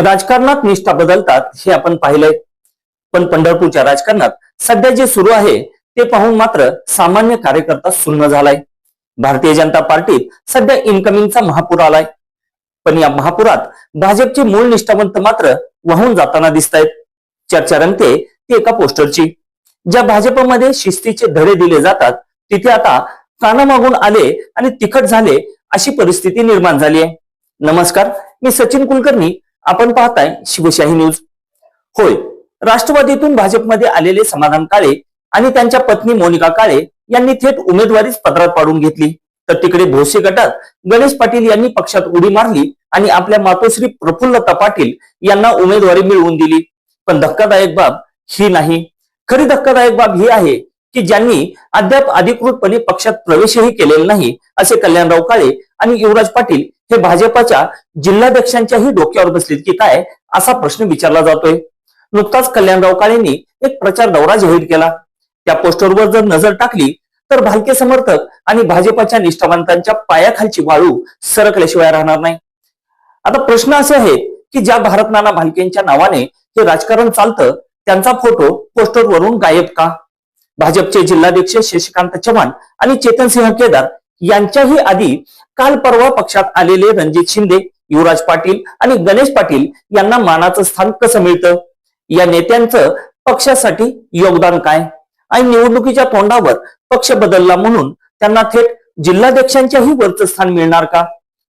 राजकारणात निष्ठा बदलतात हे आपण पाहिलंय, पण पंढरपूरच्या राजकारणात सध्या जे सुरू आहे ते पाहून मात्र सामान्य कार्यकर्ता सुन्न झालाय। भारतीय जनता पार्टीत सध्या इनकमिंगचा महापूर आलाय, पण या महापुरात भाजपचे मूळ निष्ठावंत मात्र वाहून जाताना दिसत आहेत। चर्चा रंगते ती एका पोस्टरची, ज्या भाजपमध्ये शिस्तीचे धडे दिले जातात तिथे आता कानामागून आले आणि तिखट झाले अशी परिस्थिती निर्माण झाली आहे। नमस्कार, मी सचिन कुलकर्णी, आपण पाहताय शिवशाही न्यूज। होय, राष्ट्रवादीतून भाजपमध्ये आलेले समाधान काळे आणि त्यांच्या पत्नी मोनिका काळे यांनी थेट उमेदवारीच पत्रात पाडून घेतली, तर तिकडे भोसे गटात गणेश पाटील यांनी पक्षात उडी मारली आणि आपल्या मातोश्री प्रफुल्लता पाटील यांना उमेदवारी मिळवून दिली। पण धक्कादायक बाब ही नाही, खरी धक्कादायक बाब ही आहे की ज्यांनी अद्याप अधिकृतपणे पक्षात प्रवेशही केलेला नाही असे कल्याणराव काळे आणि युवराज पाटील हे भाजपाच्या जिल्हाध्यक्षांच्याही डोक्यावर बसलेत की काय, असा प्रश्न विचारला जातोय। नुकताच कल्याणराव काळेंनी एक प्रचार दौरा जाहीर केला। त्या पोस्टरवर जर नजर टाकली तर भालके समर्थक आणि भाजपाच्या निष्ठावंतांच्या पायाखालची वाळू सरकल्याशिवाय राहणार नाही। आता प्रश्न असे आहे की ज्या भारत नाना भालकेंच्या नावाने हे राजकारण चालतं त्यांचा फोटो पोस्टरवरून गायब का? भाजपचे जिल्हाध्यक्ष शशिकांत चव्हाण आणि चेतनसिंह केदार यांच्याही आधी काल परवा पक्षात आलेले रणजित शिंदे, युवराज पाटील आणि गणेश पाटील यांना मानाचं स्थान कसं मिळतं? या नेत्यांचं पक्षासाठी योगदान काय? आणि निवडणुकीच्या तोंडावर पक्ष बदलला म्हणून त्यांना थेट जिल्हाध्यक्षांच्याही वरचं स्थान मिळणार का?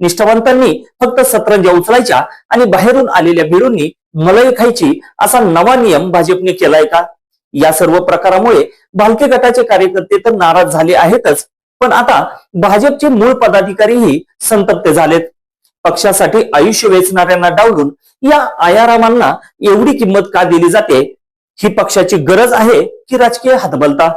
निष्ठावंतांनी फक्त सतरंजा उचलायच्या आणि बाहेरून आलेल्या भिडूंनी मलाई खायची असा नवा नियम भाजपने केलाय का? या सर्व प्रकारामुळे भालके गटाचे कार्यकर्ते तर नाराज झाले आहेतच, पण आता भाजपचे मूळ पदाधिकारीही संतप्त झालेत। पक्षासाठी आयुष्य वेचणाऱ्यांना डावलून या आयारामांना एवढी किंमत का दिली जाते? ही पक्षाची गरज आहे की राजकीय हातबलता?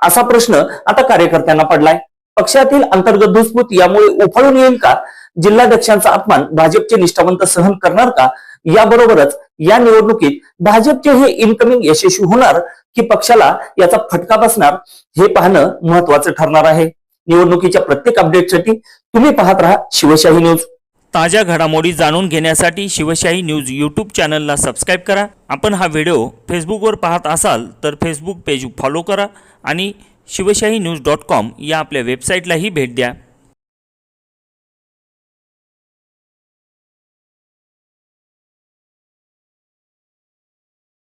असा प्रश्न आता कार्यकर्त्यांना पडलाय। पक्षातील अंतर्गत धुसफूस यामुळे उफाळून येईल का? जिल्हाध्यक्षांचा अपमान भाजपचे निष्ठावंत सहन करणार का? याबरोबरच या निवडणुकीत भाजपचे हे इनकमिंग यशस्वी होणार की पक्षाला याचा फटका बसणार, हे पाहणं महत्वाचं ठरणार आहे। निवडणुकीच्या प्रत्येक अपडेटसाठी तुम्ही पाहत राहा शिवशाही न्यूज। ताज्या घडामोडी जाणून घेण्यासाठी शिवशाही न्यूज यूट्यूब चॅनलला सबस्क्राईब करा। आपण हा व्हिडिओ फेसबुकवर पाहत असाल तर फेसबुक पेज फॉलो करा आणि शिवशाही न्यूज.com या आपल्या वेबसाईटलाही भेट द्या।